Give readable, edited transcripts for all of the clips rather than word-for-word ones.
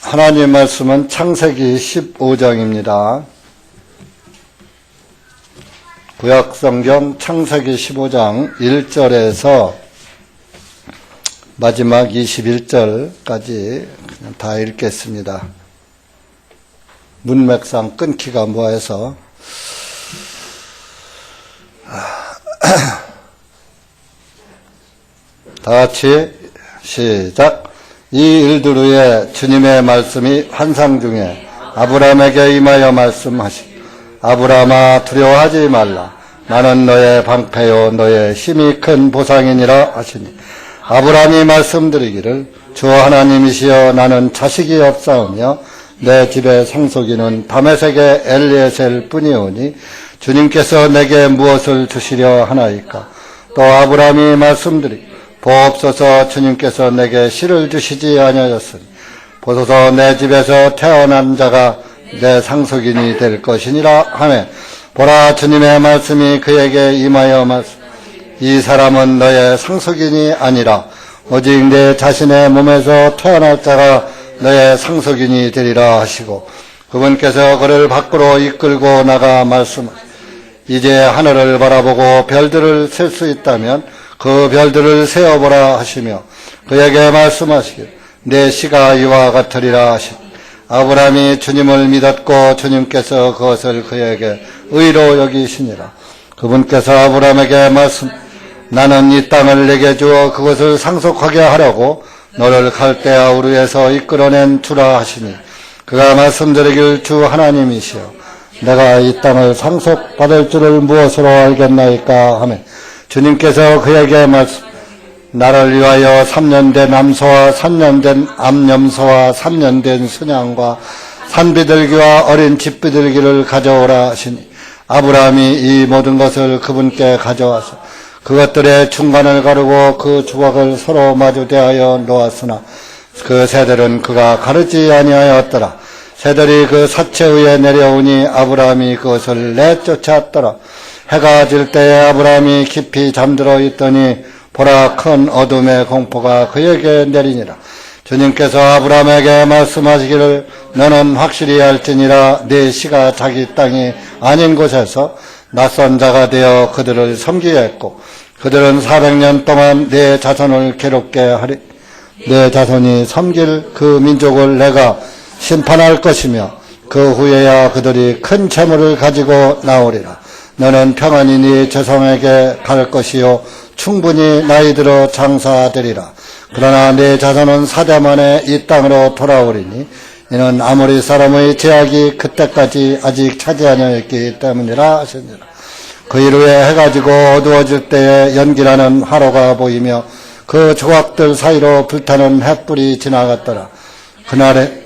하나님 말씀은 창세기 15장입니다. 구약성경 창세기 15장 1절에서 마지막 21절까지 그냥 다 읽겠습니다. 문맥상 끊기가 뭐해서 다 같이 시작. 이 일들 후에 주님의 말씀이 환상 중에 아브라함에게 임하여 말씀하시기, 아브라함아 두려워하지 말라. 나는 너의 방패요 너의 힘이 큰 보상이니라 하시니, 아브라함이 말씀드리기를 주 하나님이시여 나는 자식이 없사오며 내 집의 상속인은 다메섹의 엘리에셀 뿐이오니 주님께서 내게 무엇을 주시려 하나이까. 또 아브라함이 말씀드리기를 보옵소서 주님께서 내게 씨를 주시지 아니하였으니 보소서 내 집에서 태어난 자가 내 상속인이 될 것이니라 하매, 보라 주님의 말씀이 그에게 임하여 말씀, 이 사람은 너의 상속인이 아니라 오직 내 자신의 몸에서 태어날 자가 너의 상속인이 되리라 하시고, 그분께서 그를 밖으로 이끌고 나가 말씀하시되, 이제 하늘을 바라보고 별들을 셀 수 있다면 그 별들을 세어보라 하시며, 그에게 말씀하시길 내 씨가 이와 같으리라 하시니, 아브라함이 주님을 믿었고 주님께서 그것을 그에게 의로 여기시니라. 그분께서 아브라함에게 말씀, 나는 이 땅을 내게 주어 그것을 상속하게 하려고 너를 갈대아 우르에서 이끌어낸 주라 하시니, 그가 말씀드리길 주 하나님이시여 내가 이 땅을 상속받을 줄을 무엇으로 알겠나이까 하며, 주님께서 그에게 말씀, 나를 위하여 3년 된 암소와 3년 된 암염소와 3년 된 순양과 산비둘기와 어린 집비둘기를 가져오라 하시니, 아브라함이 이 모든 것을 그분께 가져와서 그것들의 중간을 가르고 그 조각을 서로 마주 대하여 놓았으나 그 새들은 그가 가르지 아니하였더라. 새들이 그 사체 위에 내려오니 아브라함이 그것을 내쫓았더라. 해가 질 때에 아브라함이 깊이 잠들어 있더니 보라 큰 어둠의 공포가 그에게 내리니라. 주님께서 아브라함에게 말씀하시기를 너는 확실히 알지니라. 네 씨가 자기 땅이 아닌 곳에서 낯선 자가 되어 그들을 섬기겠고, 그들은 400년 동안 내 자손을 괴롭게 하리. 내 자손이 섬길 그 민족을 내가 심판할 것이며 그 후에야 그들이 큰 재물을 가지고 나오리라. 너는 평안히 네 조상에게 갈 것이요 충분히 나이 들어 장사되리라. 그러나 네 자손은 4대 만에 이 땅으로 돌아오리니 이는 아모리 사람의 제약이 그때까지 아직 차지 아니하였기 때문이라 하시니라. 그 일 후에 해가 지고 어두워질 때에 연기나는 화로가 보이며 그 조각들 사이로 불타는 횃불이 지나갔더라. 그날에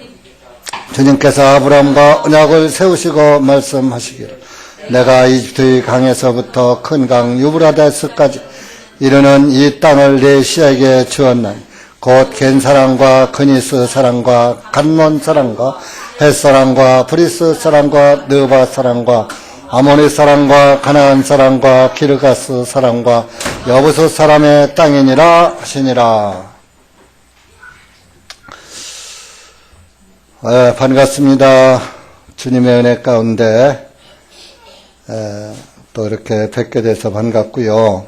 주님께서 아브라함과 언약을 세우시고 말씀하시기를 내가 이집트의 강에서부터 큰 강 유브라데스까지 이르는 이 땅을 내 씨에게 주었나니 곧 겐 사람과 그니스 사람과 간몬 사람과 헷 사람과 브리스 사람과 느바 사람과 아모니 사람과 가나안 사람과 기르가스 사람과 여부스 사람의 땅이니라 하시니라. 반갑습니다. 주님의 은혜 가운데 또 이렇게 뵙게 돼서 반갑고요.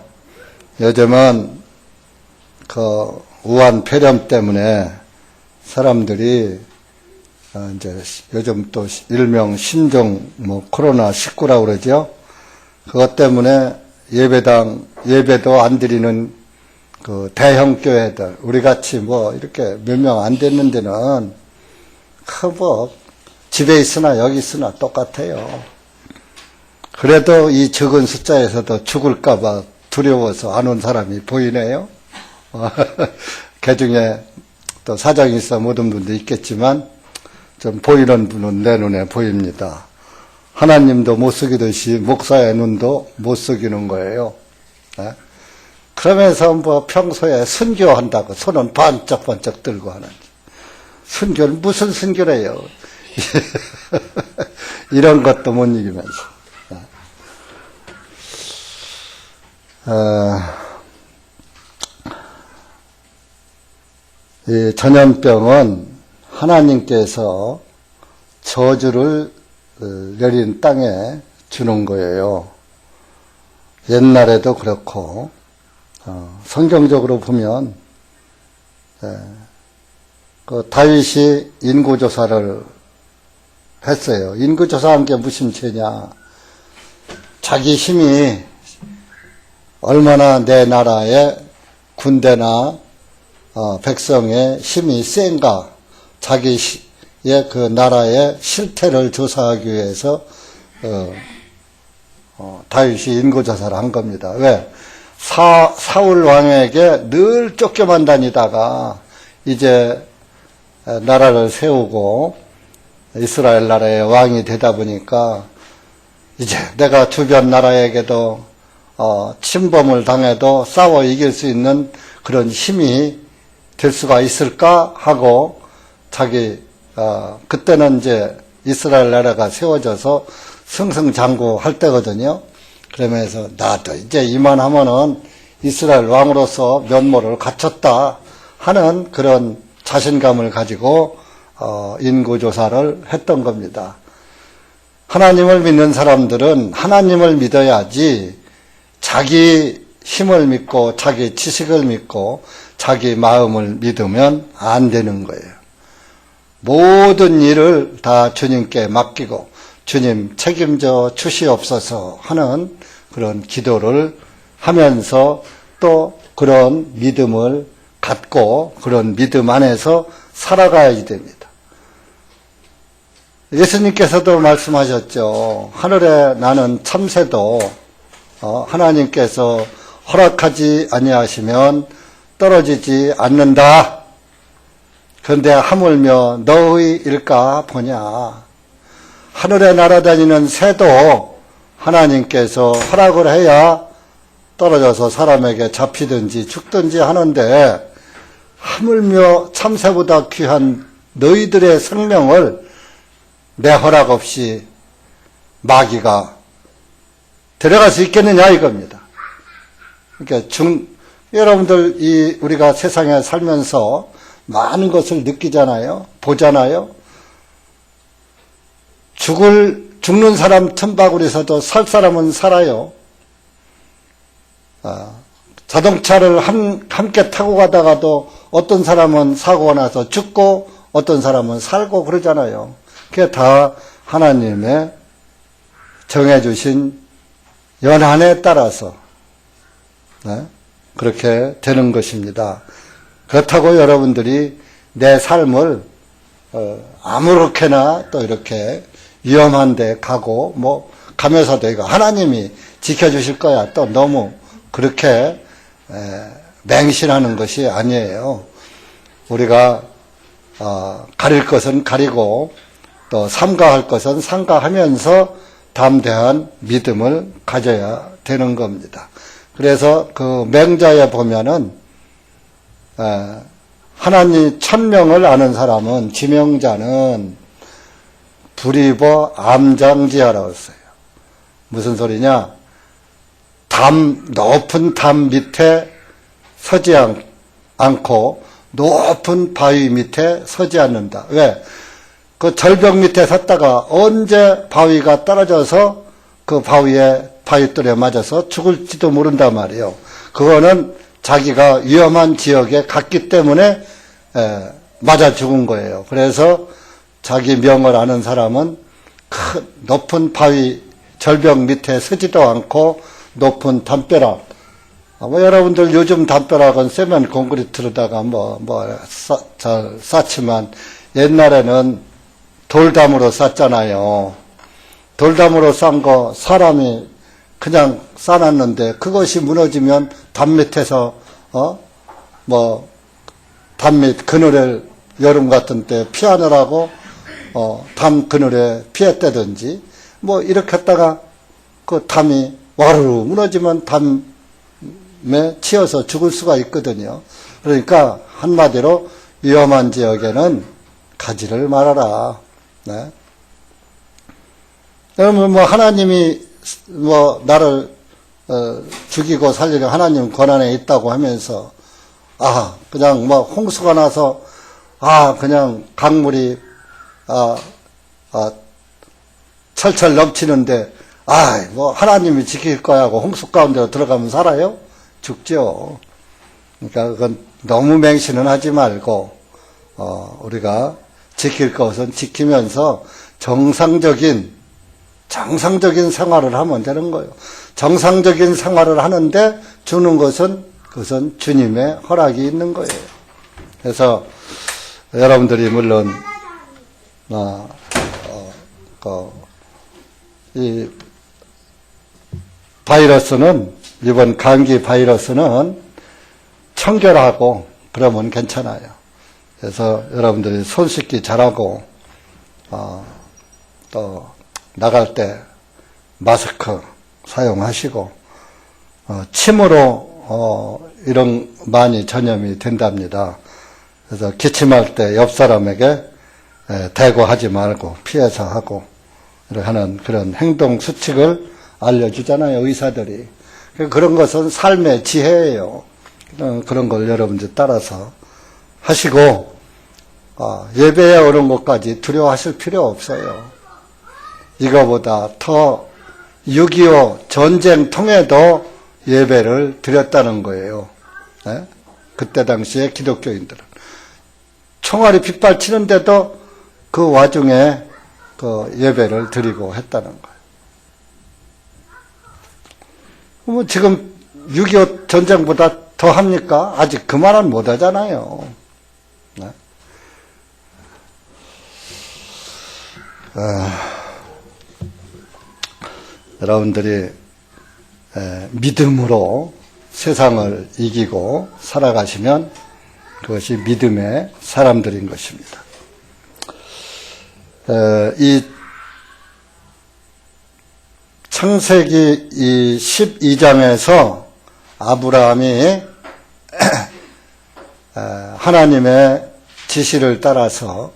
요즘은 그 우한 폐렴 때문에 사람들이 이제 요즘 또 일명 신종 코로나19라고 그러죠. 그것 때문에 예배도 안 드리는 그 대형 교회들, 우리 같이 이렇게 몇 명 안 됐는 데는 집에 있으나 여기 있으나 똑같아요. 그래도 이 적은 숫자에서도 죽을까봐 두려워서 안 온 사람이 보이네요. 그 중에 또 사정이 있어 못 온 분도 있겠지만 좀 보이는 분은 내 눈에 보입니다. 하나님도 못 속이듯이 목사의 눈도 못 속이는 거예요. 그러면서 평소에 순교한다고 손은 반짝반짝 들고 하는지, 순교를 무슨 순교래요. 이런 것도 못 이기면서. 이 전염병은 하나님께서 저주를 내린 땅에 주는 거예요. 옛날에도 그렇고 성경적으로 보면 그 다윗이 인구조사를 했어요. 인구조사한 게 무슨 죄냐? 자기 힘이 얼마나 내 나라의 군대나 백성의 힘이 센가, 자기의 그 나라의 실태를 조사하기 위해서 다윗이 인구조사를 한 겁니다. 왜? 사울 왕에게 늘 쫓겨만 다니다가 이제 나라를 세우고 이스라엘 나라의 왕이 되다 보니까 이제 내가 주변 나라에게도 침범을 당해도 싸워 이길 수 있는 그런 힘이 될 수가 있을까 하고 자기 그때는 이제 이스라엘 나라가 세워져서 승승장구할 때거든요. 그러면서 나도 이제 이만하면은 이스라엘 왕으로서 면모를 갖췄다 하는 그런 자신감을 가지고 인구조사를 했던 겁니다. 하나님을 믿는 사람들은 하나님을 믿어야지 자기 힘을 믿고 자기 지식을 믿고 자기 마음을 믿으면 안 되는 거예요. 모든 일을 다 주님께 맡기고 주님 책임져 주시옵소서 하는 그런 기도를 하면서 또 그런 믿음을 갖고 그런 믿음 안에서 살아가야 됩니다. 예수님께서도 말씀하셨죠. 하늘에 나는 참새도 하나님께서 허락하지 아니하시면 떨어지지 않는다. 그런데 하물며 너의 일까 보냐. 하늘에 날아다니는 새도 하나님께서 허락을 해야 떨어져서 사람에게 잡히든지 죽든지 하는데 하물며 참새보다 귀한 너희들의 생명을 내 허락 없이 마귀가 데려갈 수 있겠느냐 이겁니다. 그러니까 여러분들 우리가 세상에 살면서 많은 것을 느끼잖아요. 보잖아요. 죽는 사람 틈바구리에서도 살 사람은 살아요. 자동차를 함께 타고 가다가도 어떤 사람은 사고가 나서 죽고 어떤 사람은 살고 그러잖아요. 그게 다 하나님의 정해주신 연한에 따라서 그렇게 되는 것입니다. 그렇다고 여러분들이 내 삶을 아무렇게나 또 이렇게 위험한 데 가고 가면서도 이거 하나님이 지켜주실 거야 또 너무 그렇게 맹신하는 것이 아니에요. 우리가 가릴 것은 가리고 또 삼가할 것은 삼가하면서 담대한 믿음을 가져야 되는 겁니다. 그래서 그 맹자에 보면은 하나님 천명을 아는 사람은 지명자는 불입어 암장지하라고 했어요. 무슨 소리냐? 높은 담 밑에 서지 않고 높은 바위 밑에 서지 않는다. 왜? 그 절벽 밑에 섰다가 언제 바위가 떨어져서 그 바위돌에 맞아서 죽을지도 모른단 말이에요. 그거는 자기가 위험한 지역에 갔기 때문에 맞아 죽은 거예요. 그래서 자기 명을 아는 사람은 큰 높은 바위 절벽 밑에 서지도 않고 높은 담벼락. 여러분들 요즘 담벼락은 세면 콘크리트로다가 잘 쌓지만 옛날에는 돌담으로 쌓잖아요. 돌담으로 쌓은 거 사람이 그냥 쌓았는데 그것이 무너지면 담 밑에서 담 밑 그늘에 여름 같은 때 피하느라고 담 그늘에 피했다든지 이렇게 했다가 그 담이 와르르 무너지면 담에 치여서 죽을 수가 있거든요. 그러니까 한마디로 위험한 지역에는 가지를 말아라. 네. 그러면 하나님이 나를 죽이고 살리는 하나님 권한에 있다고 하면서 그냥 홍수가 나서 그냥 강물이, 철철 넘치는데, 뭐, 하나님이 지킬 거야 하고 홍수 가운데로 들어가면 살아요? 죽죠. 그러니까 그건 너무 맹신은 하지 말고, 우리가 지킬 것은 지키면서 정상적인 생활을 하면 되는 거예요. 정상적인 생활을 하는데 주는 것은 그것은 주님의 허락이 있는 거예요. 그래서 여러분들이 물론 이 바이러스는 이번 감기 바이러스는 청결하고 그러면 괜찮아요. 그래서 여러분들이 손 씻기 잘하고 또 나갈 때 마스크 사용하시고 침으로 이런 많이 전염이 된답니다. 그래서 기침할 때 옆 사람에게 대고 하지 말고 피해서 하고 이렇게 하는 그런 행동 수칙을 알려주잖아요, 의사들이. 그런 것은 삶의 지혜예요. 그런 걸 여러분들 따라서 하시고 예배에 오는 것까지 두려워하실 필요 없어요. 이거보다 더 6.25 전쟁 통에도 예배를 드렸다는 거예요. 네? 그때 당시에 기독교인들은 총알이 빗발치는데도 그 와중에 그 예배를 드리고 했다는 거예요. 뭐 지금 6.25 전쟁보다 더 합니까? 아직 그만은 못 하잖아요. 네? 여러분들이 믿음으로 세상을 이기고 살아가시면 그것이 믿음의 사람들인 것입니다. 이 창세기 이 12장에서 아브라함이 하나님의 지시를 따라서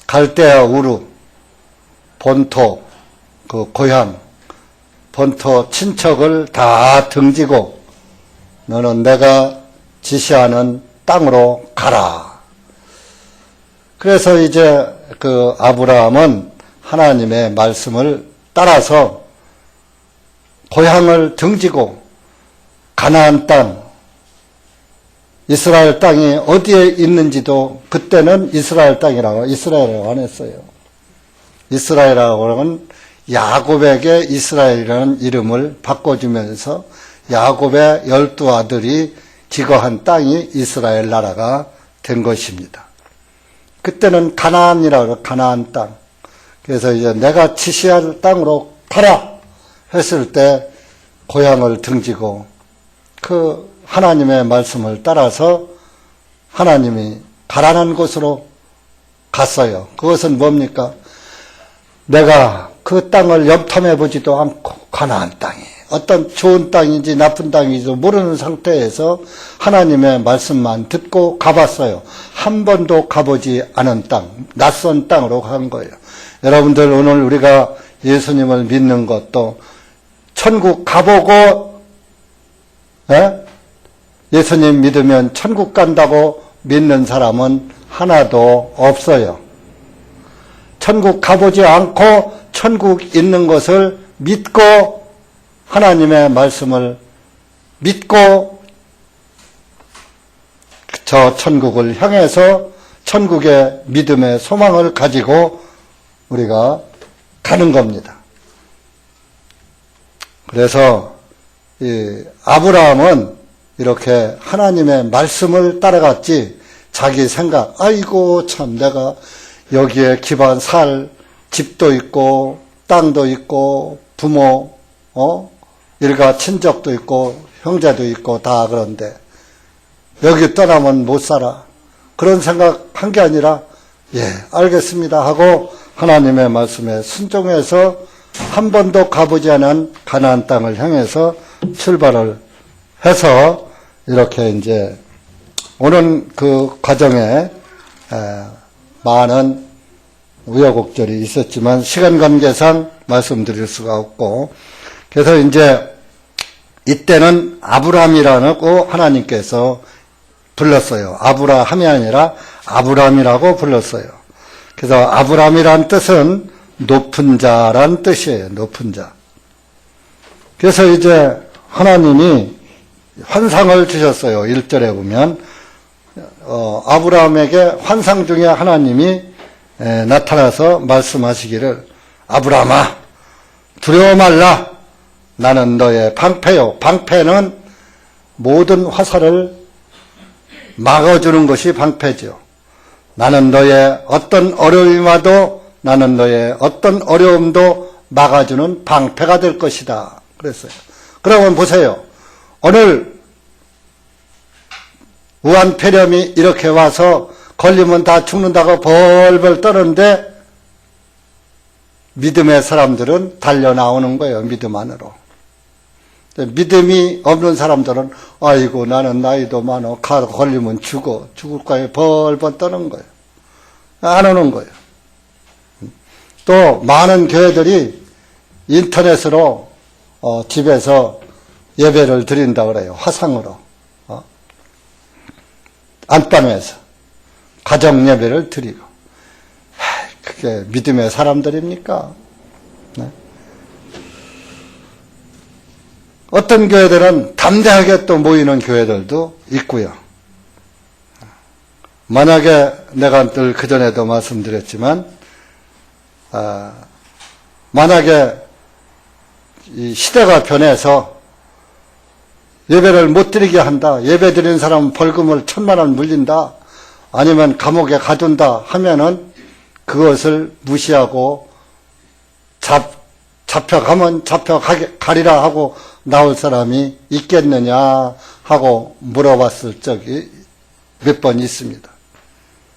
갈대아 우르 본토 그 고향 본토 친척을 다 등지고 너는 내가 지시하는 땅으로 가라. 그래서 이제 그 아브라함은 하나님의 말씀을 따라서 고향을 등지고 가나안 땅, 이스라엘 땅이 어디에 있는지도 그때는 이스라엘 땅이라고 이스라엘이라고 안 했어요. 이스라엘이라고 하면 야곱에게 이스라엘이라는 이름을 바꿔주면서 야곱의 12아들이 기거한 땅이 이스라엘 나라가 된 것입니다. 그때는 가나안이라고 해요. 가나안 땅. 그래서 이제 내가 지시할 땅으로 가라 했을 때 고향을 등지고 그 하나님의 말씀을 따라서 하나님이 가라는 곳으로 갔어요. 그것은 뭡니까? 내가 그 땅을 염탐해 보지도 않고 가나안 땅이 어떤 좋은 땅인지 나쁜 땅인지 모르는 상태에서 하나님의 말씀만 듣고 가봤어요. 한 번도 가보지 않은 땅, 낯선 땅으로 간 거예요. 여러분들 오늘 우리가 예수님을 믿는 것도 천국 가보고 예수님 믿으면 천국 간다고 믿는 사람은 하나도 없어요. 천국 가보지 않고 천국 있는 것을 믿고 하나님의 말씀을 믿고 저 천국을 향해서 천국의 믿음의 소망을 가지고 우리가 가는 겁니다. 그래서 이 아브라함은 이렇게 하나님의 말씀을 따라갔지 자기 생각, 아이고 참 내가 여기에 기반 살 집도 있고 땅도 있고 부모 일가 친족도 있고 형제도 있고 다 그런데 여기 떠나면 못 살아. 그런 생각한 게 아니라 예 알겠습니다 하고 하나님의 말씀에 순종해서 한 번도 가보지 않은 가나안 땅을 향해서 출발을 해서 이렇게 이제 오는 그 과정에 많은 우여곡절이 있었지만 시간 관계상 말씀드릴 수가 없고 그래서 이제 이때는 아브라함이라고 하나님께서 불렀어요. 아브라함이 아니라 아브람이라고 불렀어요. 그래서 아브람이란 뜻은 높은 자란 뜻이에요. 높은 자. 그래서 이제 하나님이 환상을 주셨어요. 1절에 보면 아브라함에게 환상 중에 하나님이 나타나서 말씀하시기를 아브라함아 두려워 말라 나는 너의 방패요. 방패는 모든 화살을 막아주는 것이 방패죠. 나는 너의 어떤 어려움이 와도 나는 너의 어떤 어려움도 막아주는 방패가 될 것이다. 그랬어요. 그러면 보세요. 오늘 우한폐렴이 이렇게 와서 걸리면 다 죽는다고 벌벌 떠는데 믿음의 사람들은 달려나오는 거예요. 믿음 안으로. 믿음이 없는 사람들은 아이고 나는 나이도 많어 걸리면 죽을 거에 벌벌 떠는 거예요. 안 오는 거예요. 또 많은 교회들이 인터넷으로 집에서 예배를 드린다고 그래요. 화상으로. 안방에서 가정 예배를 드리고. 그게 믿음의 사람들입니까? 네? 어떤 교회들은 담대하게 또 모이는 교회들도 있고요. 만약에 내가 늘 그전에도 말씀드렸지만 만약에 이 시대가 변해서 예배를 못 드리게 한다. 예배 드리는 사람은 벌금을 1,000만 원 물린다. 아니면 감옥에 가둔다 하면은 그것을 무시하고 잡혀가면 잡혀가리라 하고 나올 사람이 있겠느냐 하고 물어봤을 적이 몇 번 있습니다.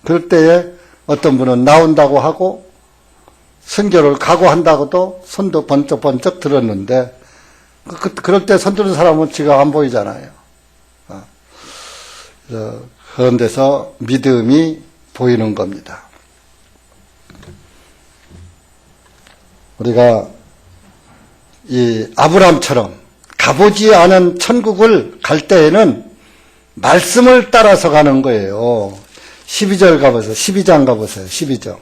그럴 때에 어떤 분은 나온다고 하고 선교를 각오한다고도 손도 번쩍번쩍 들었는데 그럴 때 손 드는 사람은 지가 안 보이잖아요. 그런 데서 믿음이 보이는 겁니다. 우리가 이 아브람처럼 가보지 않은 천국을 갈 때에는 말씀을 따라서 가는 거예요. 12절 가보세요. 12장 가보세요. 12장.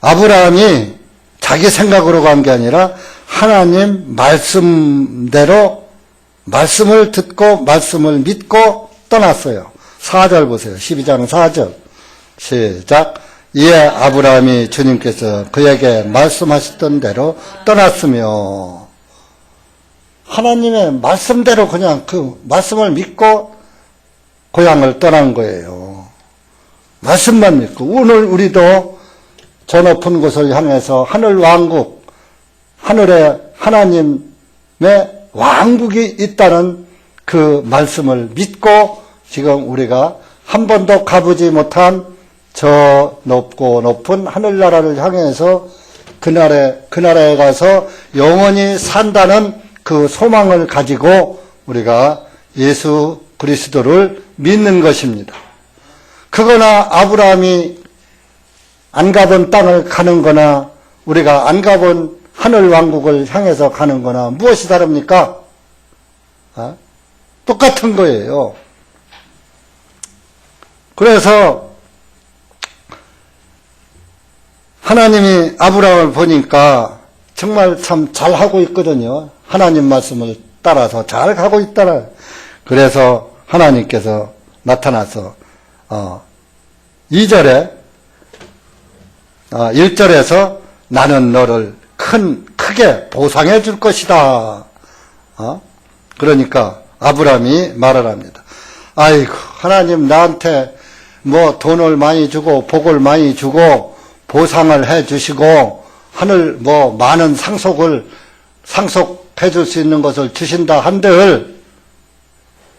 아브라함이 자기 생각으로 간 게 아니라 하나님 말씀대로 말씀을 듣고 말씀을 믿고 떠났어요. 4절 보세요. 12장 4절. 시작. 이에 아브라함이 주님께서 그에게 말씀하셨던 대로 떠났으며 하나님의 말씀대로 그냥 그 말씀을 믿고 고향을 떠난 거예요. 말씀만 믿고. 오늘 우리도 저 높은 곳을 향해서 하늘 왕국, 하늘에 하나님의 왕국이 있다는 그 말씀을 믿고 지금 우리가 한 번도 가보지 못한 저 높고 높은 하늘나라를 향해서 그 나라에 가서 영원히 산다는 그 소망을 가지고 우리가 예수 그리스도를 믿는 것입니다. 그거나 아브라함이 안 가본 땅을 가는 거나 우리가 안 가본 하늘 왕국을 향해서 가는 거나 무엇이 다릅니까? 똑같은 거예요. 그래서 하나님이 아브라함을 보니까 정말 참 잘하고 있거든요. 하나님 말씀을 따라서 잘 가고 있더라. 그래서 하나님께서 나타나서 2절에 1절에서 나는 너를 크게 보상해 줄 것이다. 그러니까 아브라함이 말을 합니다. 아이고 하나님 나한테 뭐 돈을 많이 주고 복을 많이 주고 보상을 해 주시고 하늘 뭐 많은 상속해 줄 수 있는 것을 주신다 한들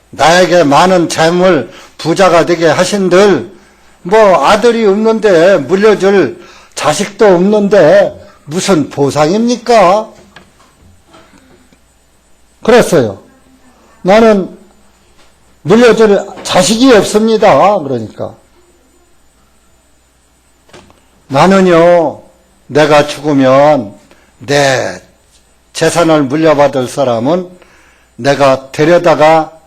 나에게 많은 재물 부자가 되게 하신들 뭐 아들이 없는데 물려줄 자식도 없는데 무슨 보상입니까? 그랬어요. 나는 물려줄 자식이 없습니다. 그러니까 나는요 내가 죽으면 내 재산을 물려받을 사람은 내가 데려다가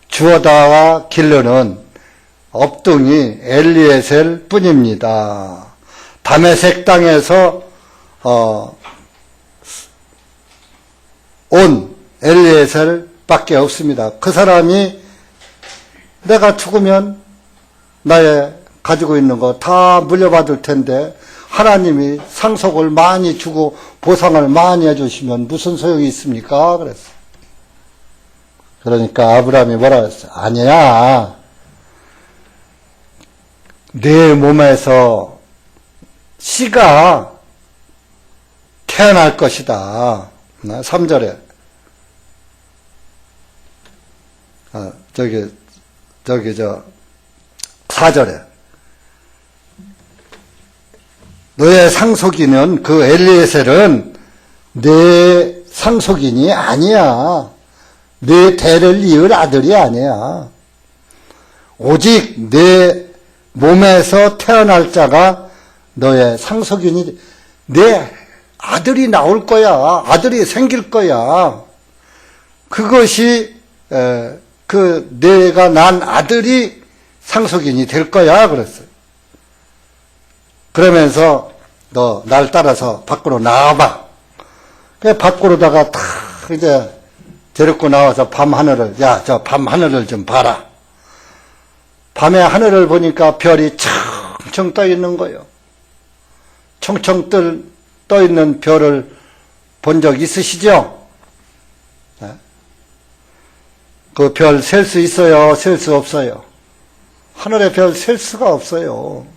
주어다가 기르는 업둥이 엘리에셀 뿐입니다. 다메섹 땅에서 온 엘리에셀 밖에 없습니다. 그 사람이 내가 죽으면 나의 가지고 있는 거 다 물려받을 텐데 하나님이 상속을 많이 주고 보상을 많이 해주시면 무슨 소용이 있습니까? 그랬어. 그러니까 아브라함이 뭐라 했어요? 아니야. 내 몸에서 씨가 태어날 것이다. 3절에. 저기, 4절에. 너의 상속인은 그 엘리에셀은 내 상속인이 아니야. 내 대를 이을 아들이 아니야. 오직 내 몸에서 태어날 자가 너의 상속인이, 내 아들이 나올 거야. 아들이 생길 거야. 그것이 그 내가 난 아들이 상속인이 될 거야. 그랬어요. 그러면서 너 날 따라서 밖으로 나와봐. 그 밖으로다가 탁 이제 데리고 나와서 밤 하늘을, 야, 저 밤 하늘을 좀 봐라. 밤에 하늘을 보니까 별이 청청 떠 있는 거예요. 청청 떠 있는 별을 본 적 있으시죠? 그 별 셀 수 있어요? 셀 수 없어요? 하늘에 별 셀 수가 없어요.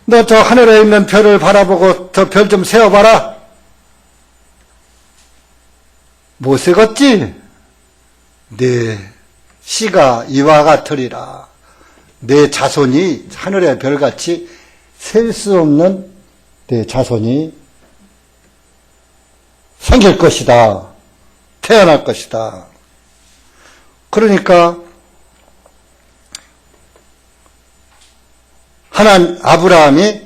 너 저 하늘에 있는 별을 바라보고 저 별 좀 세어봐라. 못 세겠지? 네 씨가 이와 같으리라. 내 자손이 하늘의 별같이 셀 수 없는 내 자손이 생길 것이다. 태어날 것이다. 그러니까 아브라함이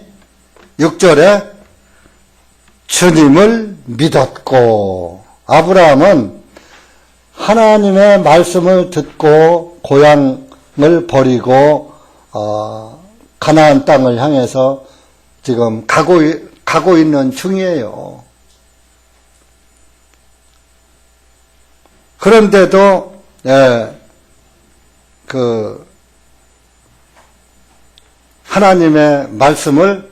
6절에 주님을 믿었고, 아브라함은 하나님의 말씀을 듣고 고향을 버리고 가나안 땅을 향해서 지금 가고 있는 중이에요. 그런데도 하나님의 말씀을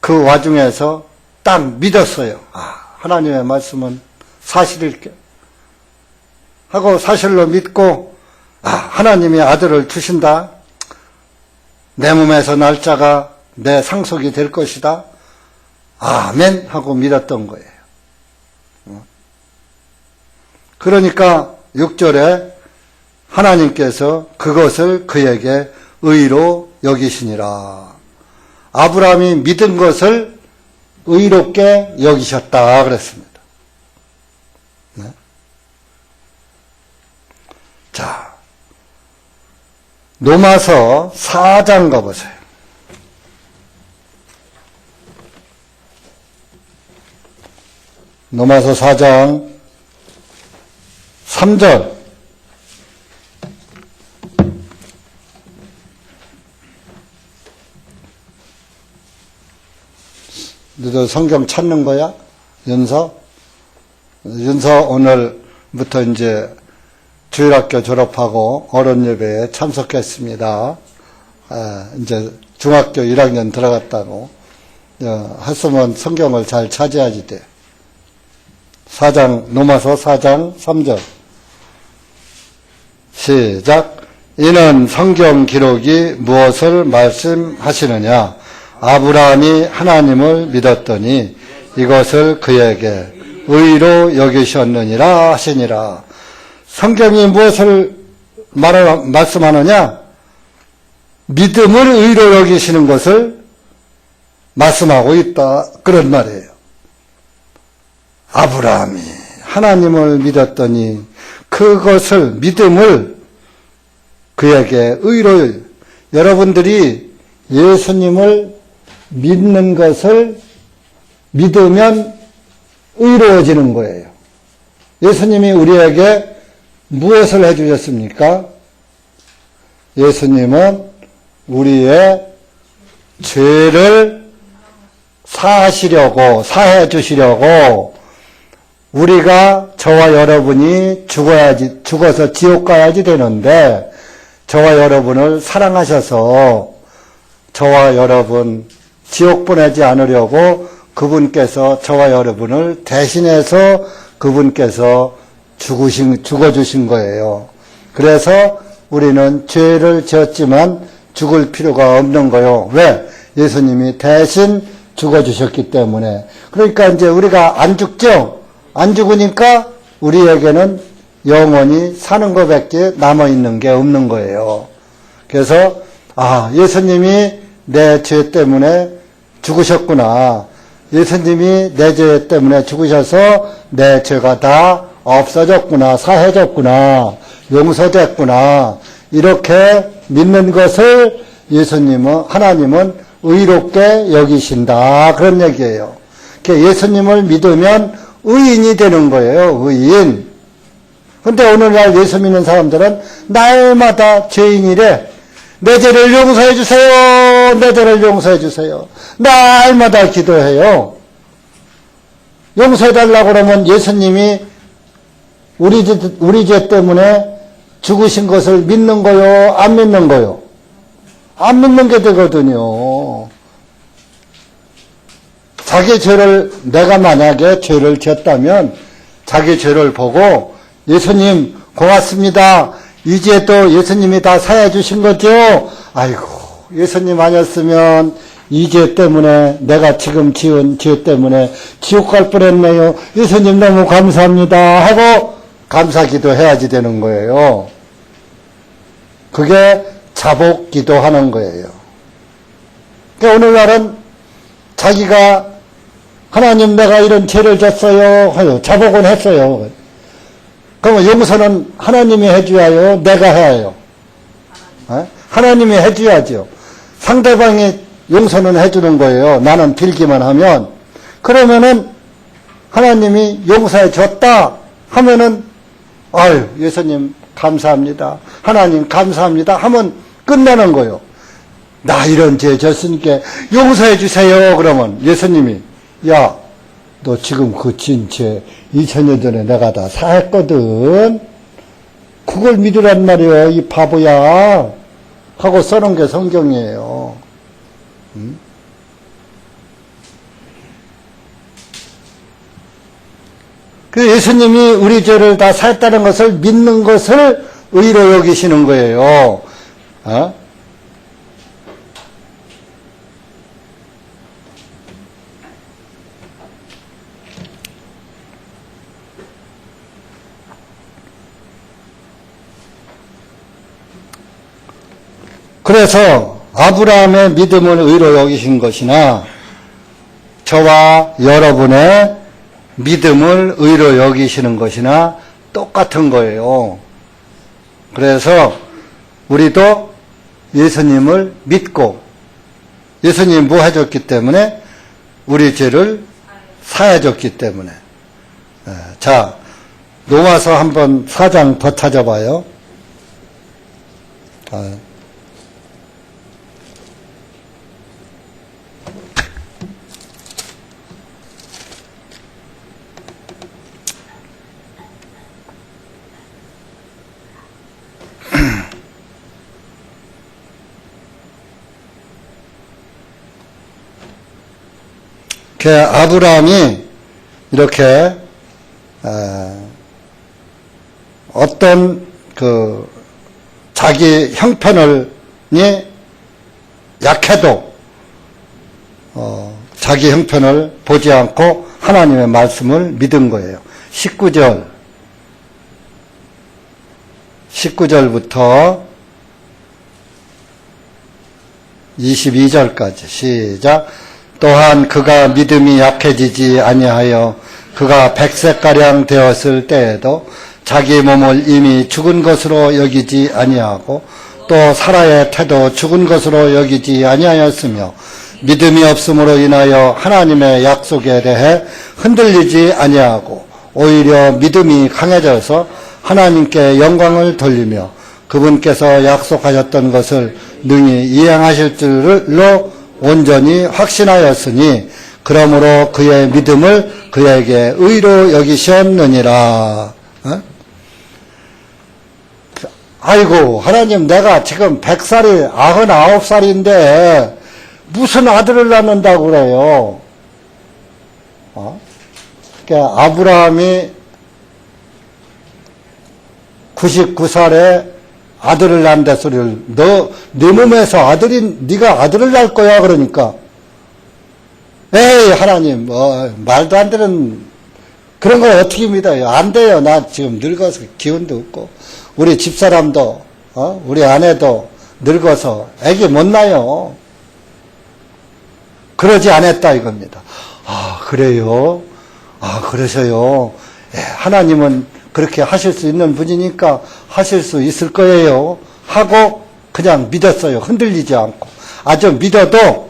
그 와중에서 딱 믿었어요. 하나님의 말씀은 사실일게 하고 사실로 믿고, 하나님이 아들을 주신다. 내 몸에서 날짜가 내 상속이 될 것이다. 아멘 하고 믿었던 거예요. 그러니까 6절에 하나님께서 그것을 그에게 의로 여기시니라. 아브라함이 믿은 것을 의롭게 여기셨다 그랬습니다. 네? 자, 로마서 4장 가보세요. 로마서 4장 3절. 너도 성경 찾는 거야? 윤서 오늘부터 이제 주일학교 졸업하고 어른 예배에 참석했습니다. 이제 중학교 1학년 들어갔다고. 했으면 성경을 잘 찾아야지 돼. 로마서 4장 3절. 시작. 이는 성경 기록이 무엇을 말씀하시느냐? 아브라함이 하나님을 믿었더니 이것을 그에게 의로 여기셨느니라 하시니라. 성경이 무엇을 말씀하느냐? 믿음을 의로 여기시는 것을 말씀하고 있다. 그런 말이에요. 아브라함이 하나님을 믿었더니 그것을, 믿음을 그에게 의로, 여러분들이 예수님을 믿는 것을 믿으면 의로워지는 거예요. 예수님이 우리에게 무엇을 해주셨습니까? 예수님은 우리의 죄를 사해 주시려고 우리가 저와 여러분이 죽어서 지옥 가야지 되는데 저와 여러분을 사랑하셔서 저와 여러분 지옥 보내지 않으려고 그분께서 저와 여러분을 대신해서 그분께서 죽어주신 거예요. 그래서 우리는 죄를 지었지만 죽을 필요가 없는 거요. 왜? 예수님이 대신 죽어주셨기 때문에. 그러니까 이제 우리가 안 죽죠? 안 죽으니까 우리에게는 영원히 사는 것밖에 남아있는 게 없는 거예요. 그래서 예수님이 내 죄 때문에 죽으셨구나. 예수님이 내 죄 때문에 죽으셔서 내 죄가 다 없어졌구나, 사해졌구나, 용서됐구나. 이렇게 믿는 것을 하나님은 의롭게 여기신다. 그런 얘기예요. 예수님을 믿으면 의인이 되는 거예요. 의인. 근데 오늘날 예수 믿는 사람들은 날마다 죄인이래. 내 죄를 용서해 주세요. 내 죄를 용서해 주세요. 날마다 기도해요. 용서해 달라고 그러면 예수님이 우리 죄 때문에 죽으신 것을 믿는 거요? 안 믿는 거요? 안 믿는 게 되거든요. 자기 죄를, 내가 만약에 죄를 지었다면 자기 죄를 보고 예수님 고맙습니다. 이제 또 예수님이 다 사해 주신 거죠? 아이고, 예수님 아니었으면 이 죄 때문에, 내가 지금 지은 죄 때문에 지옥 갈 뻔했네요. 예수님 너무 감사합니다 하고 감사기도 해야지 되는 거예요. 그게 자복기도 하는 거예요. 그러니까 오늘날은 자기가 하나님 내가 이런 죄를 졌어요 하요. 자복은 했어요. 그러면 용서는 하나님이 해줘야요? 내가 해야요? 하나님이 해줘야죠. 상대방이 용서는 해주는 거예요. 나는 빌기만 하면. 그러면은 하나님이 용서해 줬다 하면은 아유 예수님 감사합니다. 하나님 감사합니다 하면 끝나는 거예요. 나 이런 죄 졌으니까 용서해 주세요. 그러면 예수님이 야 너 지금 그 진 죄 2000년 전에 내가 다 사했거든. 그걸 믿으란 말이에요. 이 바보야 하고 써놓은 게 성경이에요. 그 예수님이 우리 죄를 다 사했다는 것을 믿는 것을 의로 여기시는 거예요. 그래서 아브라함의 믿음을 의로 여기신 것이나 저와 여러분의 믿음을 의로 여기시는 것이나 똑같은 거예요. 그래서 우리도 예수님을 믿고 예수님이 뭐 해줬기 때문에 우리 죄를 사해줬기 때문에. 자, 로마서 한번 4장 더 찾아봐요. 아브라함이 이렇게 어떤 자기 형편이 약해도 자기 형편을 보지 않고 하나님의 말씀을 믿은 거예요. 19절부터 22절까지 시작. 또한 그가 믿음이 약해지지 아니하여 그가 100세가량 되었을 때에도 자기 몸을 이미 죽은 것으로 여기지 아니하고 또 사라의 태도 죽은 것으로 여기지 아니하였으며 믿음이 없음으로 인하여 하나님의 약속에 대해 흔들리지 아니하고 오히려 믿음이 강해져서 하나님께 영광을 돌리며 그분께서 약속하셨던 것을 능히 이행하실 줄로 온전히 확신하였으니 그러므로 그의 믿음을 그에게 의로 여기셨느니라. 어? 아이고 하나님 내가 지금 100살이 99살인데 무슨 아들을 낳는다고 그래요. 그러니까 아브라함이 99살에 아들을 낳는다 소리를 내 몸에서 네가 아들을 낳을 거야 그러니까 에이 하나님 말도 안 되는 그런 걸 어떻게 믿어요. 안 돼요. 나 지금 늙어서 기운도 없고 우리 집사람도 우리 아내도 늙어서 애기 못 낳아요. 그러지 않았다 이겁니다. 아 그래요? 아 그러셔요? 하나님은 그렇게 하실 수 있는 분이니까 하실 수 있을 거예요 하고 그냥 믿었어요. 흔들리지 않고. 아주 믿어도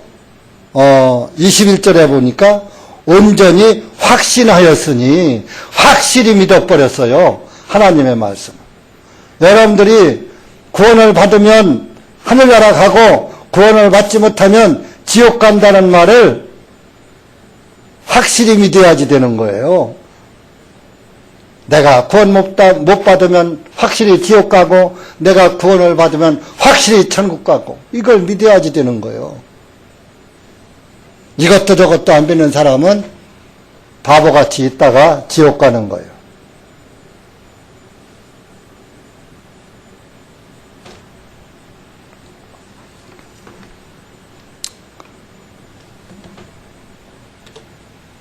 21절에 보니까 온전히 확신하였으니 확실히 믿어버렸어요. 하나님의 말씀. 여러분들이 구원을 받으면 하늘나라 가고 구원을 받지 못하면 지옥 간다는 말을 확실히 믿어야지 되는 거예요. 내가 구원 못 받으면 확실히 지옥 가고 내가 구원을 받으면 확실히 천국 가고 이걸 믿어야지 되는 거예요. 이것도 저것도 안 믿는 사람은 바보같이 있다가 지옥 가는 거예요.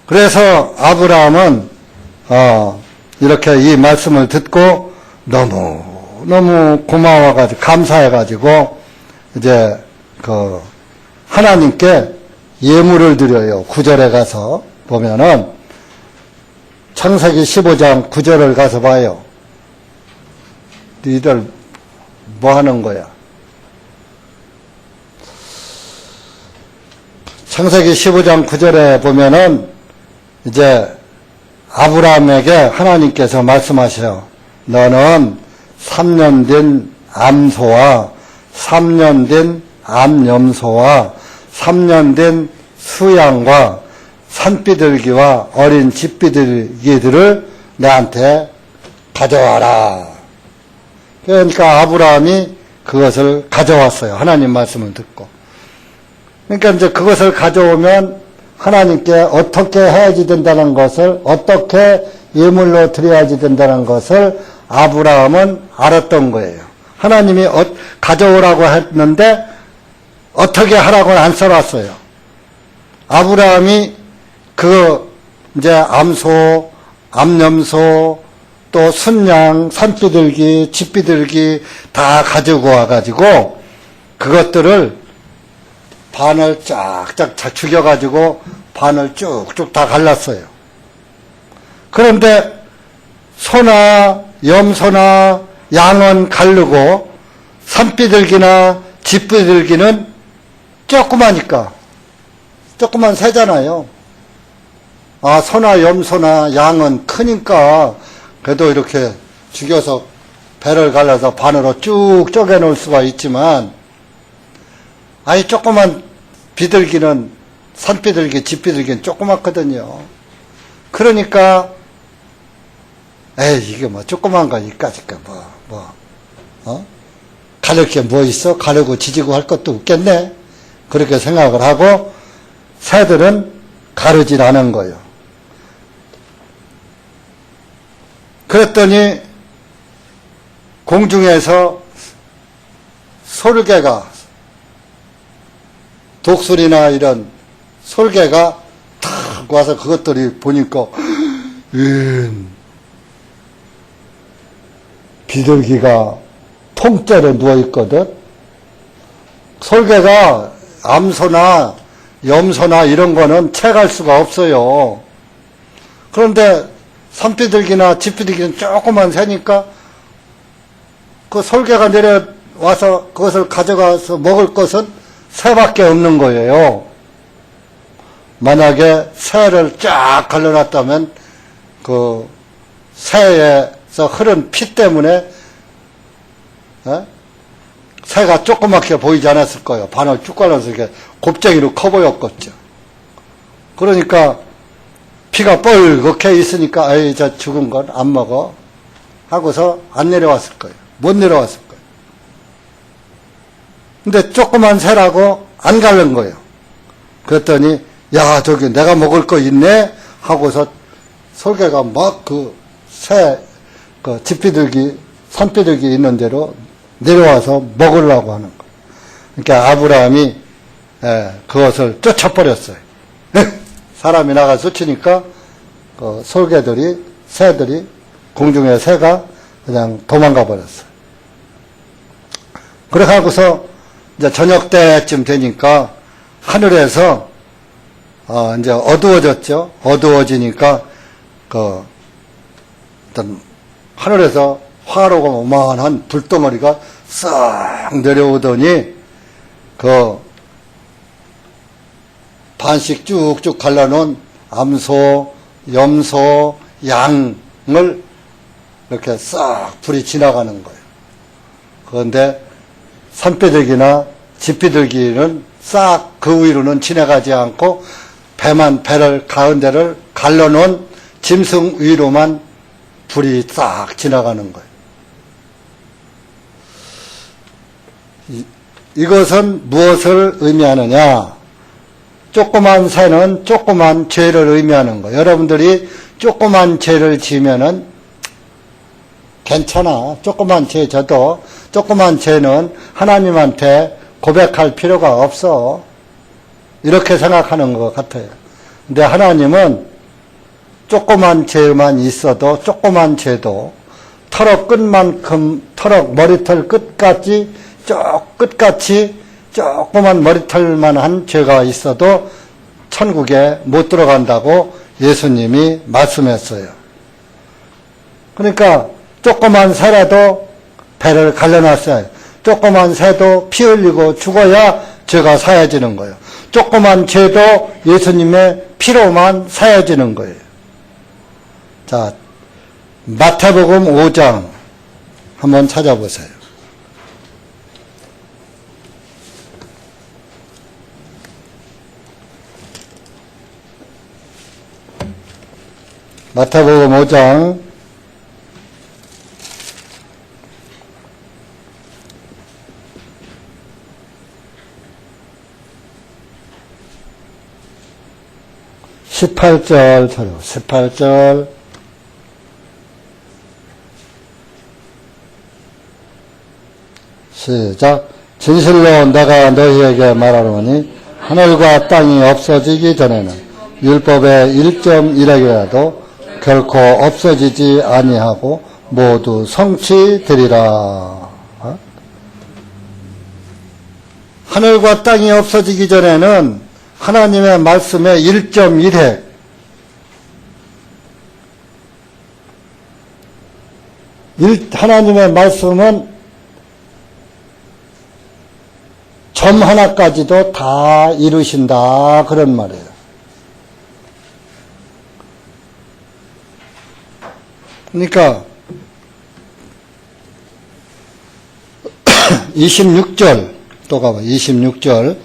그래서 아브라함은 이렇게 이 말씀을 듣고 너무 고마워가지고 감사해가지고 이제 하나님께 예물을 드려요. 9절에 가서 보면은 창세기 15장 9절을 가서 봐요. 니들 뭐 하는 거야? 창세기 15장 9절에 보면은 이제 아브라함에게 하나님께서 말씀하셔요. 너는 3년 된 암소와 3년 된 암염소와 3년 된 수양과 산비둘기와 어린 집비둘기들을 내한테 가져와라. 그러니까 아브라함이 그것을 가져왔어요. 하나님 말씀을 듣고. 그러니까 이제 그것을 가져오면 하나님께 어떻게 해야지 된다는 것을, 어떻게 예물로 드려야지 된다는 것을 아브라함은 알았던 거예요. 하나님이 가져오라고 했는데 어떻게 하라고는 안 써놨어요. 아브라함이 이제 암소, 암염소, 또 순양, 산비둘기, 집비둘기 다 가지고 와가지고 그것들을 반을 쫙쫙 죽여가지고 반을 쭉쭉 다 갈랐어요. 그런데 소나 염소나 양은 가르고 산비둘기나 집비둘기는 조그마니까 조그만 새잖아요. 소나 염소나 양은 크니까 그래도 이렇게 죽여서 배를 갈라서 반으로 쭉 쪼개 놓을 수가 있지만 조그만 비둘기는 산비둘기, 집비둘기는 조그맣거든요. 그러니까 이게 뭐 조그만 거니까 가를 게 뭐 있어? 가르고 지지고 할 것도 없겠네. 그렇게 생각을 하고 새들은 가르질 않은 거예요. 그랬더니 공중에서 솔개가 독수리나 이런 솔개가 탁 와서 그것들이 보니까 비둘기가 통째로 누워있거든. 솔개가 암소나 염소나 이런 거는 채갈 수가 없어요. 그런데 산비둘기나 집비둘기는 조그만 새니까 그 솔개가 내려와서 그것을 가져가서 먹을 것은 새밖에 없는 거예요. 만약에 새를 쫙 갈라놨다면 그 새에서 흐른 피 때문에 새가 조그맣게 보이지 않았을 거예요. 반을 쭉 갈라서 이렇게 곱쟁이로 커 보였겠죠. 그러니까 피가 뻘겋게 있으니까 아이 저 죽은 건 안 먹어 하고서 안 내려왔을 거예요. 못 내려왔을 거예요. 근데 조그만 새라고 안 갈른 거예요. 그랬더니 야 저기 내가 먹을 거 있네 하고서 솔개가 막 그 새 그 집비둘기 산비둘기 있는 대로 내려와서 먹으려고 하는 거예요. 그러니까 아브라함이 그것을 쫓아버렸어요. 사람이 나가서 치니까 그 솔개들이 새들이 공중의 새가 그냥 도망가 버렸어요. 그래 하고서 이제 저녁 때쯤 되니까 하늘에서 이제 어두워졌죠. 어두워지니까 그 어떤 하늘에서 화로가 오만한 불덩어리가 싹 내려오더니 그 반씩 쭉쭉 갈라놓은 암소, 염소, 양을 이렇게 싹 불이 지나가는 거예요. 그런데 산비둘기나 집비둘기는 싹 그 위로는 지나가지 않고 배를 가운데를 갈라놓은 짐승 위로만 불이 싹 지나가는 거예요. 이것은 무엇을 의미하느냐? 조그만 새는 조그만 죄를 의미하는 거예요. 여러분들이 조그만 죄를 지으면은 괜찮아. 조그만 죄 져도 조그만 죄는 하나님한테 고백할 필요가 없어. 이렇게 생각하는 것 같아요. 근데 하나님은 조그만 죄만 있어도 조그만 죄도 털어 끝만큼 털어 머리털 끝까지 끝같이 조그만 머리털만 한 죄가 있어도 천국에 못 들어간다고 예수님이 말씀했어요. 그러니까 조그만 새라도 배를 갈라놨어요. 조그만 새도 피 흘리고 죽어야 죄가 사해지는 거예요. 조그만 죄도 예수님의 피로만 사해지는 거예요. 자, 마태복음 5장 한번 찾아보세요. 마태복음 5장 18절 찾아. 18절 시작. 진실로 내가 너희에게 말하노니 하늘과 땅이 없어지기 전에는 율법의 1.1핵이라도 결코 없어지지 아니하고 모두 성취되리라. 하늘과 땅이 없어지기 전에는 하나님의 말씀의 1.1핵 하나님의 말씀은 점 하나까지도 다 이루신다 그런 말이에요. 그러니까 26절 또 가봐. 26절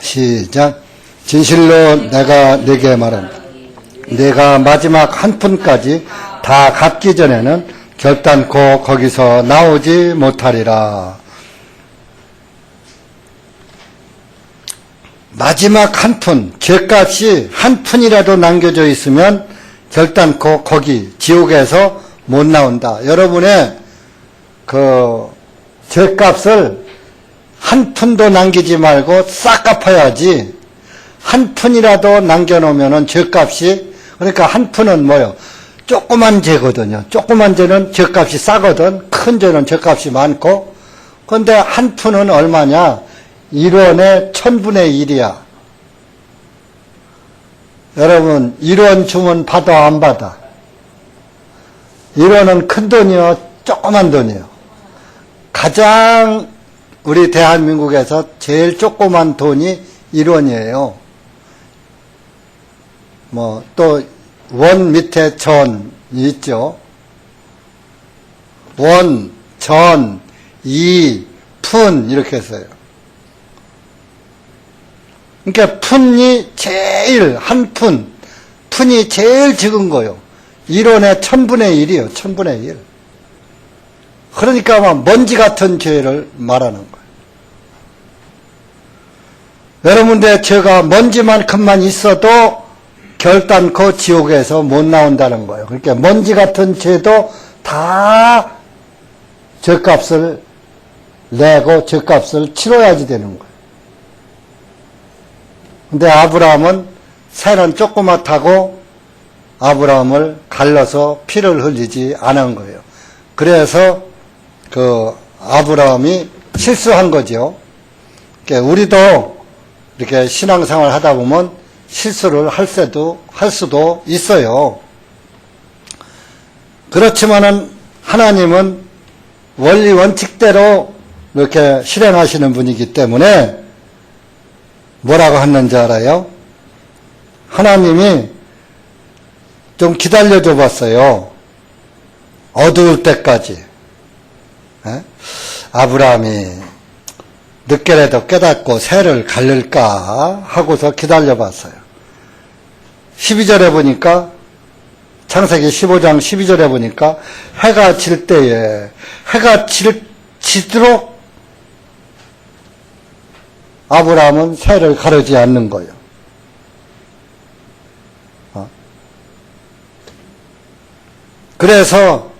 시작. 진실로 내가 네게 말한다. 내가 마지막 한 푼까지 다 갚기 전에는 결단코 거기서 나오지 못하리라. 마지막 한 푼, 죄값이 한 푼이라도 남겨져 있으면 결단코 거기 지옥에서 못 나온다. 여러분의 그 죄값을 한 푼도 남기지 말고 싹 갚아야지. 한 푼이라도 남겨놓으면 죄값이, 그러니까 한 푼은 뭐요? 조그만 죄거든요. 조그만 죄는 죄값이 싸거든. 큰 죄는 죄값이 많고. 그런데 한 푼은 얼마냐? 1원의 1000분의 1이야. 여러분 1원 주면 받아 안 받아? 1원은 큰 돈이요? 조그만 돈이요? 가장 우리 대한민국에서 제일 조그만 돈이 1원이에요. 뭐 또 원 밑에 전이 있죠. 원, 전, 이, 푼 이렇게 했어요. 그러니까 푼이 제일 한 푼이 제일 적은 거요. 1원의 1000분의 1이요. 1000분의 1. 그러니까 막 먼지 같은 죄를 말하는 거예요. 여러분들 죄가 먼지만큼만 있어도 결단코 지옥에서 못 나온다는 거예요. 그러니까 먼지 같은 죄도 다 죄값을 내고 죄값을 치러야지 되는 거예요. 근데 아브라함은 새는 조그맣다고 아브라함을 갈라서 피를 흘리지 않은 거예요. 그래서 그 아브라함이 실수한 거죠. 그러니까 우리도 이렇게 신앙생활 하다 보면 실수를 할 수도 있어요. 그렇지만은 하나님은 원리 원칙대로 이렇게 실행하시는 분이기 때문에 뭐라고 했는지 알아요? 하나님이 좀 기다려줘 봤어요. 어두울 때까지. 아브라함이 늦게라도 깨닫고 새를 갈릴까 하고서 기다려 봤어요. 12절에 보니까, 창세기 15장 12절에 보니까 해가 질 때에 해가 지도록 아브라함은 새를 가르지 않는 거예요. 그래서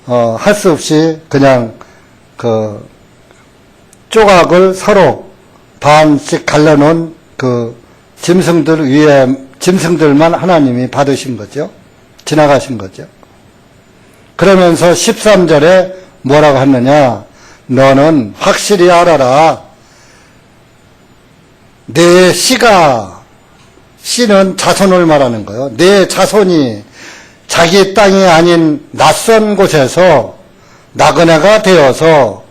할 수 없이 그냥 그 조각을 서로 반씩 갈라놓은 그 짐승들 위에 짐승들만 하나님이 받으신 거죠. 지나가신 거죠. 그러면서 13절에 뭐라고 했느냐? 너는 확실히 알아라. 내 씨는 자손을 말하는 거예요. 내 자손이 자기 땅이 아닌 낯선 곳에서 나그네가 되어서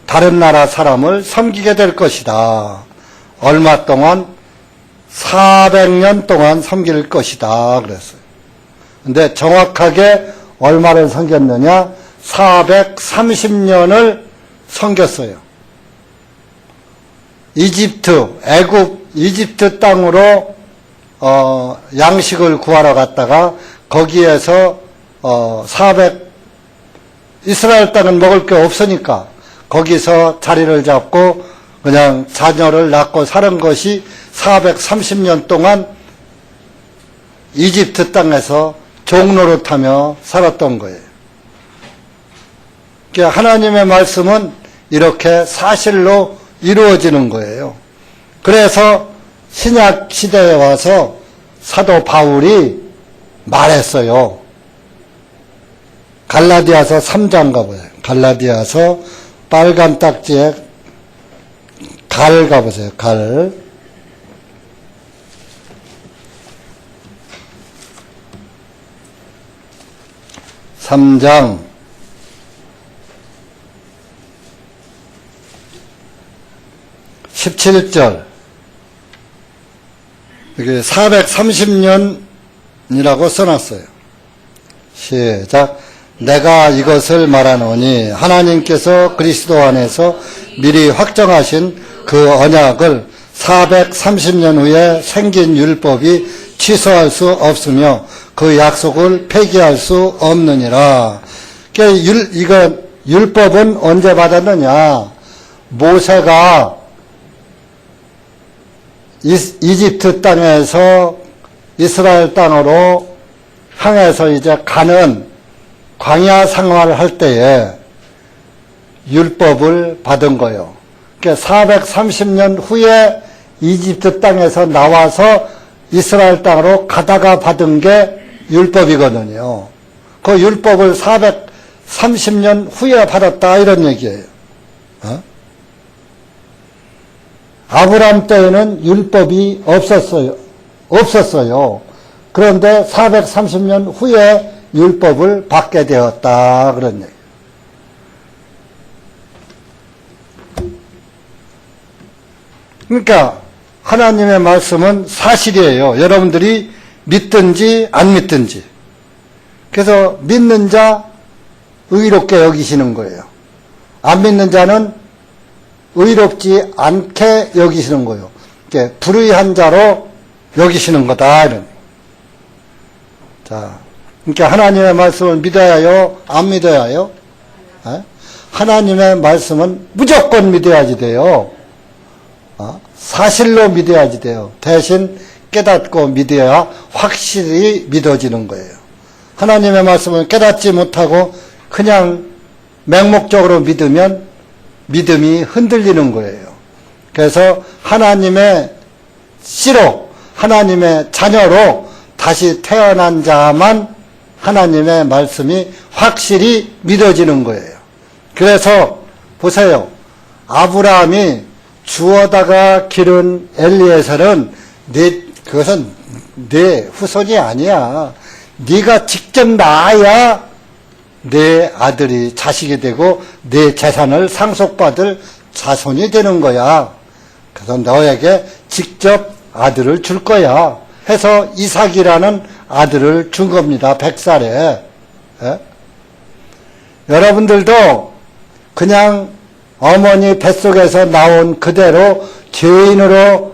다른 나라 사람을 섬기게 될 것이다. 얼마 동안? 400년 동안 섬길 것이다. 그랬어요. 근데 정확하게 얼마를 섬겼느냐? 430년을 섬겼어요. 이집트 땅으로 양식을 구하러 갔다가 거기에서 이스라엘 땅은 먹을 게 없으니까 거기서 자리를 잡고 그냥 자녀를 낳고 사는 것이 430년 동안 이집트 땅에서 종노릇하며 살았던 거예요. 그러니까 하나님의 말씀은 이렇게 사실로 이루어지는 거예요. 그래서 신약 시대에 와서 사도 바울이 말했어요. 갈라디아서 3장 가보세요. 갈라디아서 빨간 딱지에 갈 가보세요. 갈. 3장 17절. 여기 430년이라고 써놨어요. 시작. 내가 이것을 말하노니 하나님께서 그리스도 안에서 미리 확정하신 그 언약을 430년 후에 생긴 율법이 취소할 수 없으며 그 약속을 폐기할 수 없느니라. 그러니까 율법은 언제 받았느냐? 모세가 이집트 땅에서 이스라엘 땅으로 향해서 이제 가는 광야 생활을 할 때에 율법을 받은 거예요. 그러니까 430년 후에 이집트 땅에서 나와서 이스라엘 땅으로 가다가 받은 게 율법이거든요. 그 율법을 430년 후에 받았다 이런 얘기예요. 아브라함 때에는 율법이 없었어요. 그런데 430년 후에 율법을 받게 되었다 그런 얘기예요. 그러니까 하나님의 말씀은 사실이에요. 여러분들이 믿든지 안 믿든지. 그래서 믿는 자 의롭게 여기시는 거예요. 안 믿는 자는 의롭지 않게 여기시는 거예요. 불의한 자로 여기시는 거다. 이런. 자, 그러니까 하나님의 말씀을 믿어야 해요? 안 믿어야 해요? 하나님의 말씀은 무조건 믿어야지 돼요. 사실로 믿어야지 돼요. 대신 깨닫고 믿어야 확실히 믿어지는 거예요. 하나님의 말씀을 깨닫지 못하고 그냥 맹목적으로 믿으면 믿음이 흔들리는 거예요. 그래서 하나님의 씨로, 하나님의 자녀로 다시 태어난 자만 하나님의 말씀이 확실히 믿어지는 거예요. 그래서 보세요. 아브라함이 주워다가 기른 엘리에셀은 그것은 내 후손이 아니야. 네가 직접 낳아야 내 아들이 자식이 되고 내 재산을 상속받을 자손이 되는 거야. 그래서 너에게 직접 아들을 줄 거야. 해서 이삭이라는 아들을 준 겁니다. 100살에. 예? 여러분들도 그냥 어머니 뱃속에서 나온 그대로 죄인으로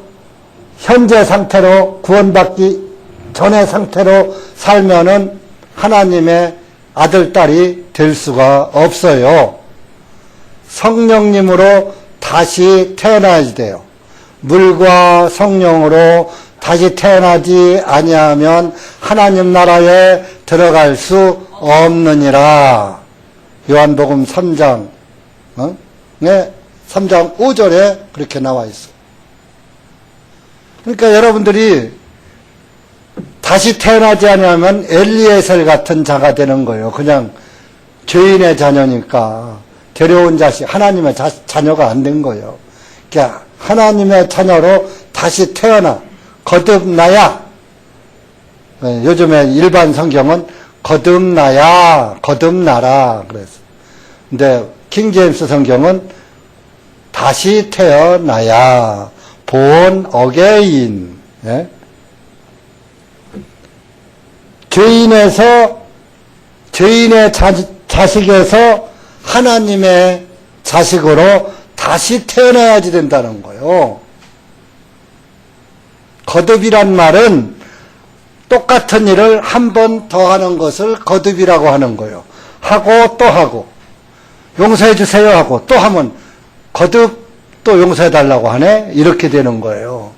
현재 상태로 구원받기 전의 상태로 살면은 하나님의 아들, 딸이 될 수가 없어요. 성령님으로 다시 태어나야지 돼요. 물과 성령으로 다시 태어나지 아니하면 하나님 나라에 들어갈 수 없느니라. 요한복음 3장, 3장 5절에 그렇게 나와 있어. 그러니까 여러분들이 다시 태어나지 않으면 엘리에셀 같은 자가 되는 거예요. 그냥 죄인의 자녀니까 데려온 자식, 하나님의 자녀가 안 된 거예요. 그러니까 하나님의 자녀로 다시 태어나 거듭나야, 요즘에 일반 성경은 거듭나야, 거듭나라 그랬어요. 근데 킹제임스 성경은 다시 태어나야, born again. 예? 죄인의 자식에서 하나님의 자식으로 다시 태어나야지 된다는 거예요. 거듭이란 말은 똑같은 일을 한 번 더 하는 것을 거듭이라고 하는 거예요. 하고 또 하고, 용서해 주세요 하고 또 하면 거듭 또 용서해 달라고 하네? 이렇게 되는 거예요.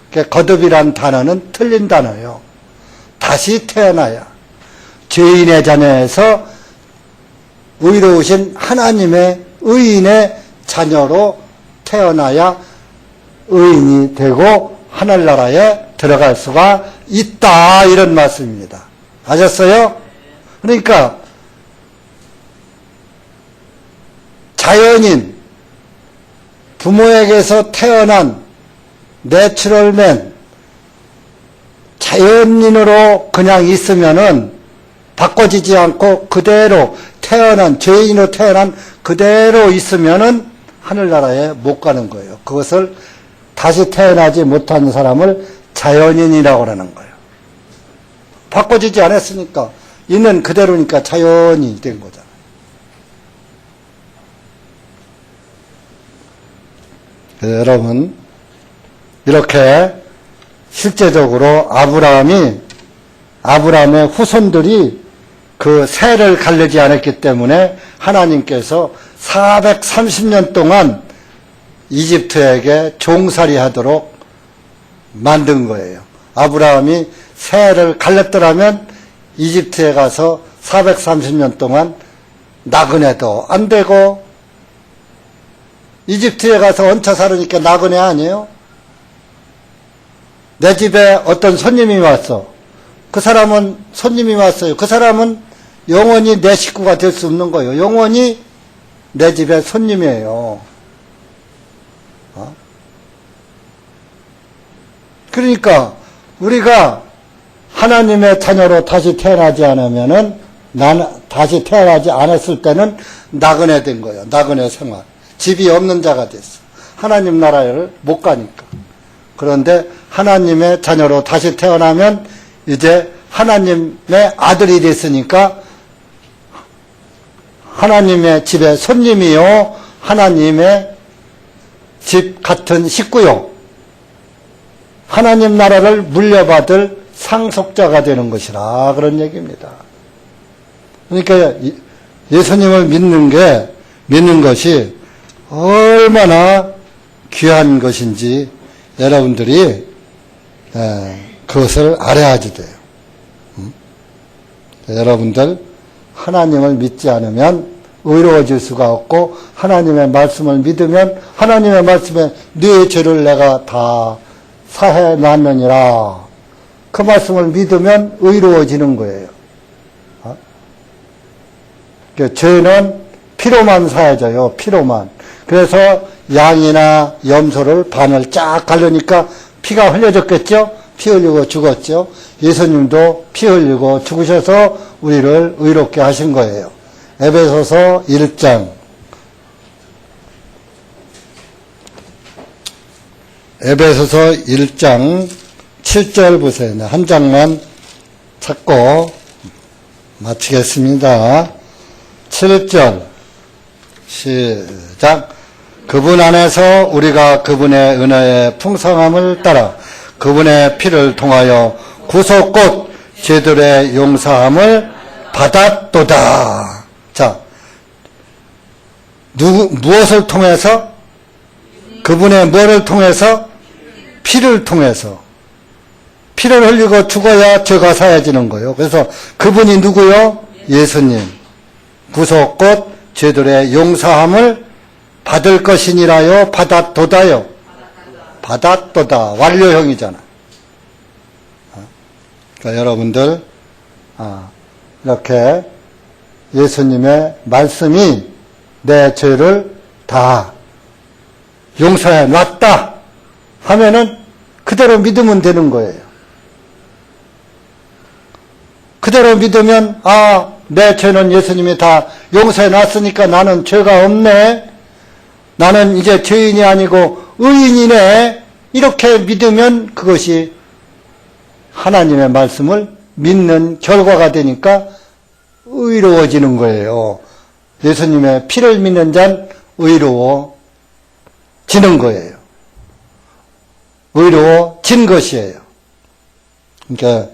그러니까 거듭이란 단어는 틀린 단어예요. 다시 태어나야, 죄인의 자녀에서 의로우신 하나님의 의인의 자녀로 태어나야 의인이 되고 하늘나라에 들어갈 수가 있다, 이런 말씀입니다. 아셨어요? 그러니까 자연인, 부모에게서 태어난 내추럴맨, 자연인으로 그냥 있으면은 바꿔지지 않고 그대로 태어난, 죄인으로 태어난 그대로 있으면은 하늘나라에 못 가는 거예요. 그것을 다시 태어나지 못한 사람을 자연인이라고 하는 거예요. 바꿔지지 않았으니까, 있는 그대로니까 자연이 된 거잖아요. 그래서 여러분, 이렇게 실제적으로 아브라함의 후손들이 그 세를 가르지 않았기 때문에 하나님께서 430년 동안 이집트에게 종살이 하도록 만든 거예요. 아브라함이 세를 갈렸더라면 이집트에 가서 430년 동안 나그네도 안 되고, 이집트에 가서 얹혀 살으니까 나그네 아니에요? 내 집에 어떤 손님이 왔어. 그 사람은 손님이 왔어요. 그 사람은 영원히 내 식구가 될 수 없는 거예요. 영원히 내 집에 손님이에요. 그러니까 우리가 하나님의 자녀로 다시 태어나지 않으면은, 다시 태어나지 않았을 때는 나그네 된 거예요. 나그네 생활. 집이 없는 자가 됐어. 하나님 나라를 못 가니까. 그런데 하나님의 자녀로 다시 태어나면 이제 하나님의 아들이 됐으니까 하나님의 집의 손님이요, 하나님의 집 같은 식구요, 하나님 나라를 물려받을 상속자가 되는 것이라, 그런 얘기입니다. 그러니까 예수님을 믿는 것이 얼마나 귀한 것인지 여러분들이 그것을 알아야지 돼요. 여러분들 하나님을 믿지 않으면 의로워질 수가 없고, 하나님의 말씀을 믿으면 하나님의 말씀에 네 죄를 내가 다 사해 놨느니라, 그 말씀을 믿으면 의로워지는 거예요. 죄는 피로만 사해져요. 피로만. 그래서 양이나 염소를 반을 쫙 가르니까 피가 흘려졌겠죠? 피 흘리고 죽었죠? 예수님도 피 흘리고 죽으셔서 우리를 의롭게 하신 거예요. 에베소서 1장. 에베소서 1장 7절 보세요. 한 장만 찾고 마치겠습니다. 7절 시작. 그분 안에서 우리가 그분의 은혜의 풍성함을 따라 그분의 피를 통하여 구속 곧 죄들의 용서함을 받았도다. 자, 무엇을 통해서? 그분의 뭐를 통해서? 피를 통해서. 피를 흘리고 죽어야 죄가 사해지는 거예요. 그래서 그분이 누구요? 예수님. 구속 곧 죄들의 용서함을 받을 것이니라요. 받았도다요. 받았도다. 완료형이잖아. 그러니까 여러분들 이렇게 예수님의 말씀이 내 죄를 다 용서해 놨다 하면은 그대로 믿으면 되는 거예요. 그대로 믿으면 내 죄는 예수님이 다 용서해 놨으니까 나는 죄가 없네, 나는 이제 죄인이 아니고 의인이네, 이렇게 믿으면 그것이 하나님의 말씀을 믿는 결과가 되니까 의로워지는 거예요. 예수님의 피를 믿는 자는 의로워지는 거예요. 의로워진 것이에요. 그러니까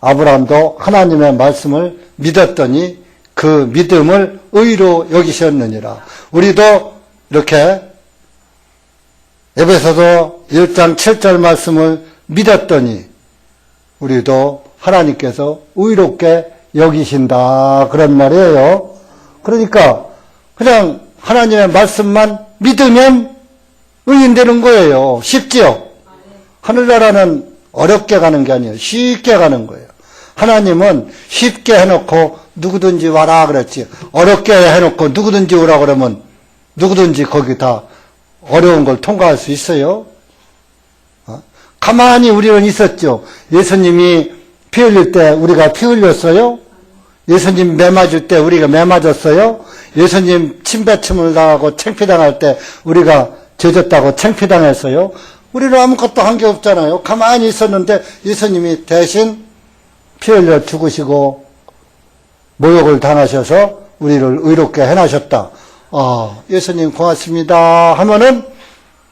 아브라함도 하나님의 말씀을 믿었더니 그 믿음을 의로 여기셨느니라. 우리도 이렇게 에베소서 1장 7절 말씀을 믿었더니 우리도 하나님께서 의롭게 여기신다, 그런 말이에요. 그러니까 그냥 하나님의 말씀만 믿으면 의인 되는 거예요. 쉽지요? 하늘나라는 어렵게 가는 게 아니에요. 쉽게 가는 거예요. 하나님은 쉽게 해놓고 누구든지 와라 그랬지, 어렵게 해놓고 누구든지 오라 그러면 누구든지 거기 다 어려운 걸 통과할 수 있어요? 가만히 우리는 있었죠. 예수님이 피 흘릴 때 우리가 피 흘렸어요? 예수님 매 맞을 때 우리가 매 맞았어요? 예수님 침뱉음을 당하고 창피당할 때 우리가 죄졌다고 창피당했어요? 우리는 아무것도 한 게 없잖아요. 가만히 있었는데 예수님이 대신 피 흘려 죽으시고 모욕을 당하셔서 우리를 의롭게 해나셨다. 예수님 고맙습니다 하면은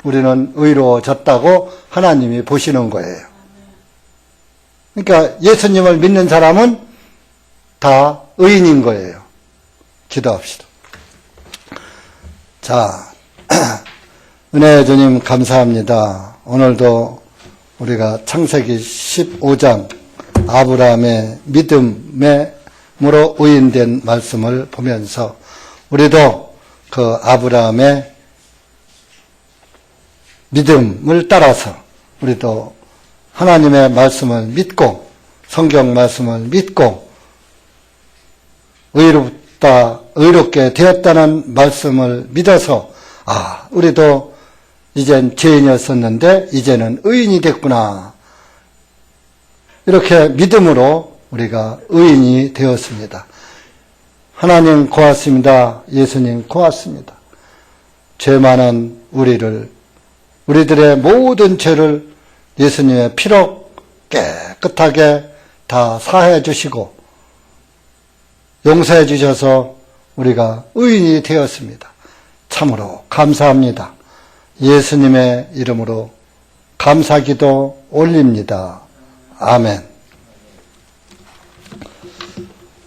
우리는 의로워졌다고 하나님이 보시는 거예요. 그러니까 예수님을 믿는 사람은 다 의인인 거예요. 기도합시다. 자, 은혜의 주님 감사합니다. 오늘도 우리가 창세기 15장 아브라함의 믿음으로 의인된 말씀을 보면서 우리도 그 아브라함의 믿음을 따라서 우리도 하나님의 말씀을 믿고 성경 말씀을 믿고 의롭게 되었다는 말씀을 믿어서 우리도 이젠 죄인이었었는데 이제는 의인이 됐구나, 이렇게 믿음으로 우리가 의인이 되었습니다. 하나님 고맙습니다. 예수님 고맙습니다. 죄 많은 우리들의 모든 죄를 예수님의 피로 깨끗하게 다 사해 주시고 용서해 주셔서 우리가 의인이 되었습니다. 참으로 감사합니다. 예수님의 이름으로 감사기도 올립니다. 아멘.